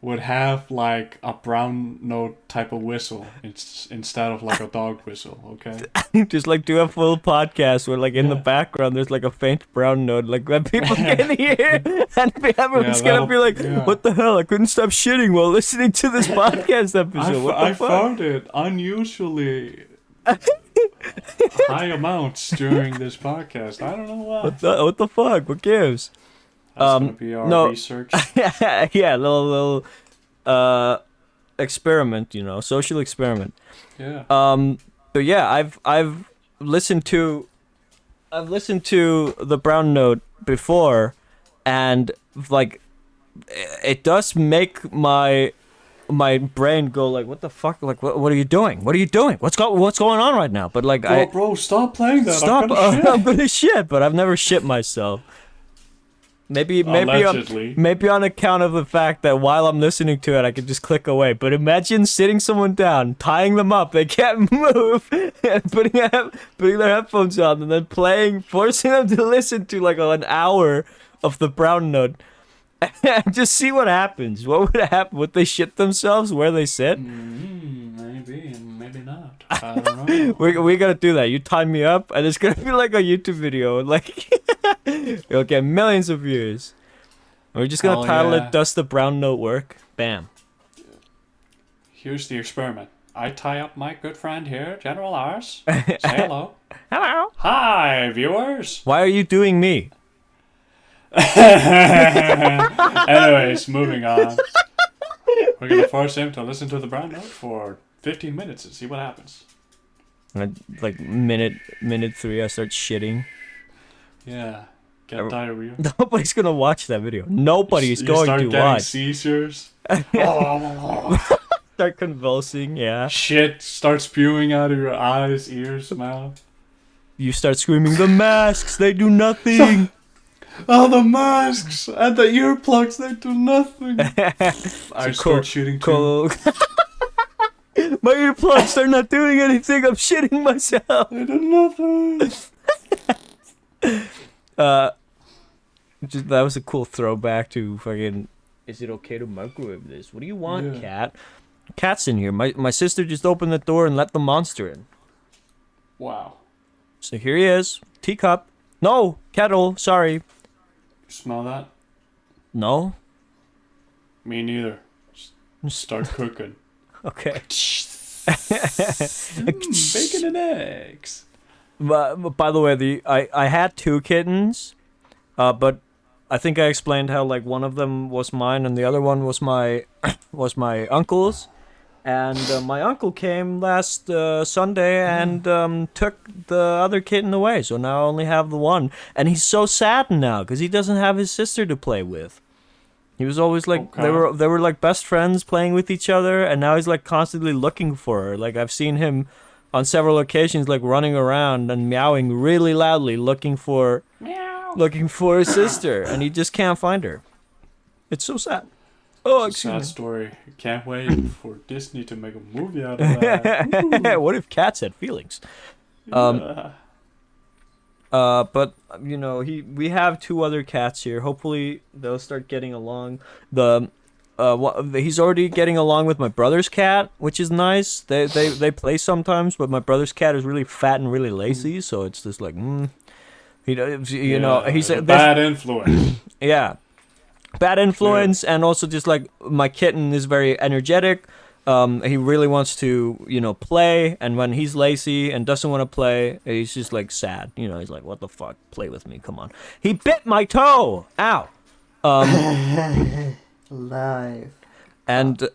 A: would have like a brown note type of whistle instead of like a dog whistle, okay?
B: Just like do a full podcast where like in the background there's like a faint brown note like that people can hear, and everyone's gonna be like, what the hell? I couldn't stop shitting while listening to this podcast episode.
A: I found it unusually high amounts during this podcast. I don't know why.
B: What the fuck? What gives?
A: That's gonna be our research.
B: Yeah, little experiment, social experiment.
A: Yeah.
B: But yeah, I've listened to the brown note before, and like it does make my brain go like, what the fuck? Like, what are you doing? What are you doing? What's going on right now? But like,
A: bro, stop playing that.
B: Stop! I'm gonna shit, but I've never shit myself. Maybe on account of the fact that while I'm listening to it, I can just click away. But imagine sitting someone down, tying them up, they can't move, and putting their headphones on, and then forcing them to listen to like an hour of the brown note, and just see what happens. What would happen? Would they shit themselves where they sit?
A: Maybe not. I don't know.
B: we gotta do that. You tie me up, and it's gonna be like a YouTube video, like it'll get millions of views. We're just gonna title it "Does the Brown Note Work?" Bam.
A: Here's the experiment. I tie up my good friend here, GeneralArse. Say hello.
B: Hello.
A: Hi, viewers.
B: Why are you doing me?
A: Anyways, moving on. We're gonna force him to listen to the brown note for 15 minutes and see what happens.
B: Like minute 3, I start shitting.
A: Yeah, get diarrhea.
B: Nobody's gonna watch that video. Nobody's going to watch.
A: Seizures.
B: Start convulsing. Yeah.
A: Shit start spewing out of your eyes, ears, mouth.
B: You start screaming, "The masks! They do nothing."
A: Oh, the masks and the earplugs, they do nothing. I start shooting too.
B: My earplugs, they're not doing anything. I'm shitting myself.
A: They do nothing.
B: That was a cool throwback to fucking, is it okay to microwave this? What do you want, cat? Cat's in here. My sister just opened the door and let the monster in.
A: Wow.
B: So here he is. Teacup. No, kettle. Sorry.
A: Smell that?
B: No.
A: Me neither. Start cooking.
B: Okay.
A: Bacon and eggs.
B: By the way, I had 2 kittens, but I think I explained how like one of them was mine and the other one was my uncle's, and my uncle came last Sunday and took the other kitten away, so now I only have the one, and he's so sad now because he doesn't have his sister to play with. He was always like, they were like best friends playing with each other, and now he's like constantly looking for her. Like I've seen him on several occasions like running around and meowing really loudly looking for his sister, and he just can't find her. It's so sad. Oh,
A: it's a sad story. Can't wait for Disney to make a movie out of that.
B: What if cats had feelings? But you know, we have 2 other cats here. Hopefully they'll start getting along. He's already getting along with my brother's cat, which is nice. They play sometimes, but my brother's cat is really fat and really lazy, so it's just like know, he's a
A: bad influence.
B: Yeah. Bad influence, and also just like my kitten is very energetic. He really wants to, play, and when he's lazy and doesn't want to play, he's just like sad. He's like, "What the fuck? Play with me, come on." He bit my toe. Ow.
C: Live.
B: And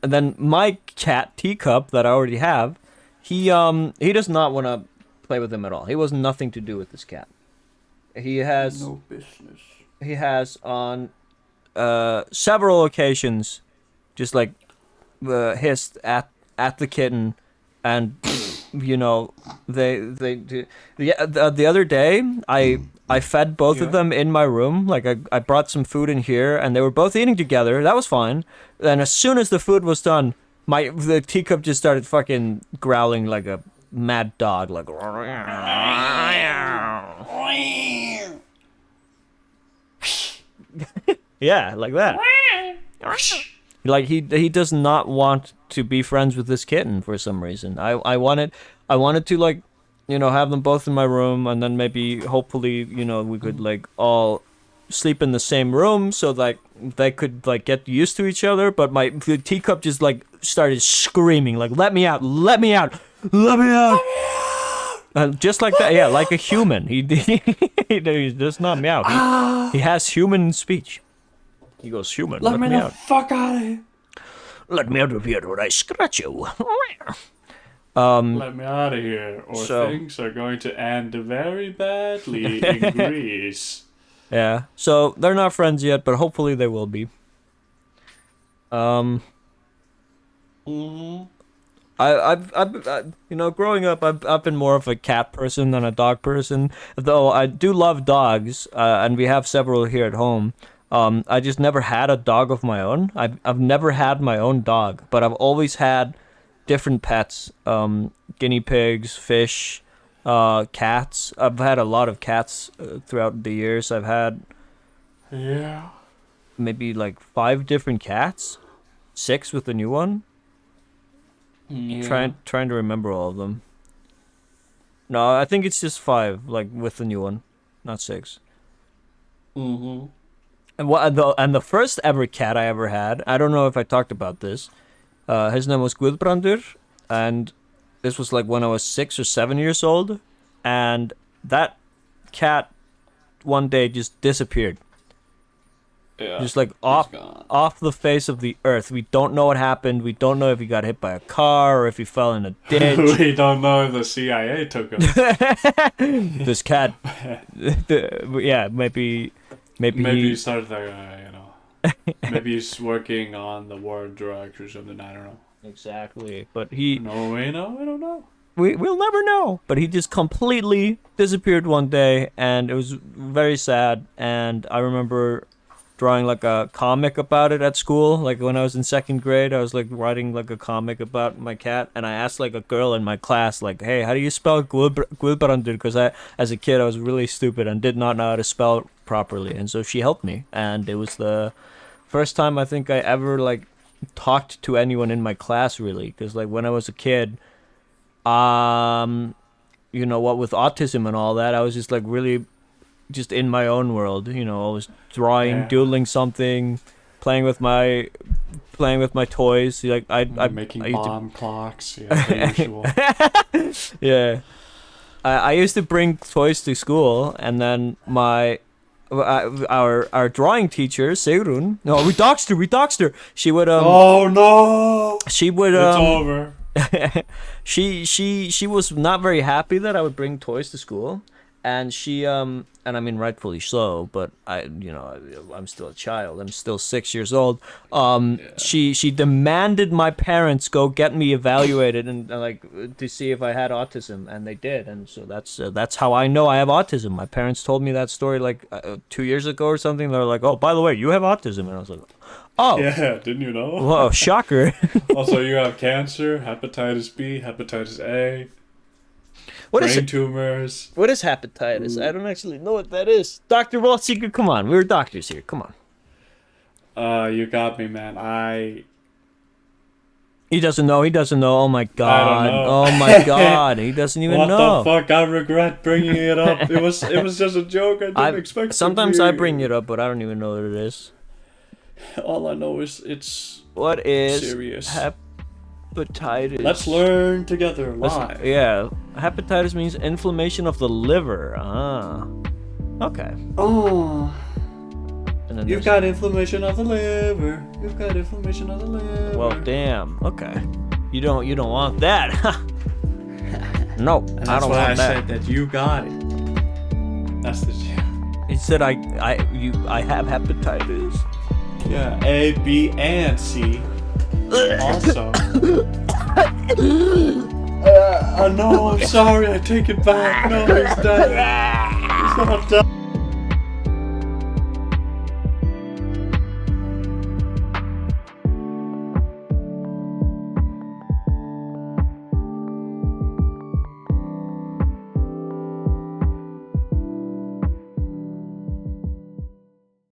B: then my cat Teacup that I already have, he does not want to play with him at all. He wants nothing to do with this cat. He has
A: no business.
B: He has on several occasions just like hissed at the kitten, and the other day I fed both of them in my room. Like I brought some food in here and they were both eating together. That was fine. And as soon as the food was done, the Teacup just started fucking growling like a mad dog, like yeah, like that. Like he does not want to be friends with this kitten for some reason. I wanted to like, have them both in my room, and then maybe hopefully, we could like all sleep in the same room so like they could like get used to each other. But the Teacup just like started screaming like, "Let me out! Let me out! Let me out!" Just like that, yeah, like a human. He does not meow. He has human speech. He goes, "Human, let me out.
A: Fuck out of here.
B: Let me out of here or I scratch you."
A: Let me out of here, or
B: So-
A: things are going to end very badly in Greece.
B: Yeah. So they're not friends yet, but hopefully they will be.
A: Mm-hmm.
B: You know, growing up, I've been more of a cat person than a dog person. Though I do love dogs, and we have several here at home. I just never had a dog of my own. I've never had my own dog, but I've always had different pets. Guinea pigs, fish, cats. I've had a lot of cats throughout the years. I've had
A: Yeah.
B: maybe like 5 different cats, 6 with the new one.
A: Yeah.
B: Trying to remember all of them. No, I think it's just 5, like with the new one, not 6.
A: Mm-hmm.
B: And the first ever cat I ever had, I don't know if I talked about this. His name was Guðbrandur, and this was like when I was 6 or 7 years old, and that cat one day just disappeared.
A: Yeah.
B: Just like
A: gone.
B: off the face of the earth. We don't know what happened. We don't know if he got hit by a car or if he fell in a ditch.
A: We don't know if the CIA took him.
B: This cat, yeah, maybe
A: Maybe
B: he,
A: he started maybe he's working on the war drugs or something, I don't know.
B: exactly. But he,
A: No, we don't know.
B: we'll never know. But he just completely disappeared one day, and it was very sad. And I remember drawing like a comic about it at school. Like when I was in 2nd grade, I was like writing like a comic about my cat, and I asked like a girl in my class, like, "Hey, how do you spell Guðbrandur?" Because as a kid, I was really stupid and did not know how to spell it properly, and so she helped me. And it was the first time I think I ever like talked to anyone in my class, really, because like when I was a kid, you know what, with autism and all that, I was just like really just in my own world, you know. I was drawing,
A: Yeah.
B: doodling something, playing with my toys. Like
A: Making
B: I used to-
A: bomb clocks, yeah, the usual.
B: yeah. I used to bring toys to school, and then our drawing teacher, Sigrun, no, we doxed her. She would
A: Oh no!
B: she would
A: It's over.
B: she was not very happy that I would bring toys to school, and she and I mean rightfully so, but I'm still a child. I'm still 6 years old. She demanded my parents go get me evaluated and like to see if I had autism, and they did, and so that's how I know I have autism. My parents told me that story like 2 years ago or something. They were like, "Oh, by the way, you have autism," and I was like, "Oh,
A: Yeah, didn't you know?
B: whoa, shocker."
A: Also, you have cancer, hepatitis B, hepatitis A,
B: What is
A: brain
B: it?
A: tumors.
B: What is hepatitis? I don't actually know what that is. Dr. WOLseeker, come on. We're doctors here. Come on.
A: You got me, man.
B: He doesn't know. Oh my god.
A: know.
B: Oh my god. He doesn't even
A: What
B: know.
A: the fuck? I regret bringing it up. It was just a joke. I didn't expect.
B: Sometimes I bring it up, but I don't even know what it is.
A: All I know is it's
B: What is
A: serious.
B: hepatitis?
A: Let's learn together live.
B: Yeah. Hepatitis means inflammation of the liver. Ah. Okay.
A: Oh,
B: And then
A: you've
B: there's-
A: got inflammation of the liver. You've got inflammation of the liver.
B: Well, damn. Okay. You don't want that. No,
A: And
B: I
A: that's
B: don't
A: why
B: want
A: I
B: that.
A: said that you got it. That's the
B: He said I have hepatitis.
A: yeah. A, B, and C. Also. No, I'm sorry. I take it back. No, he's dead. He's not dead.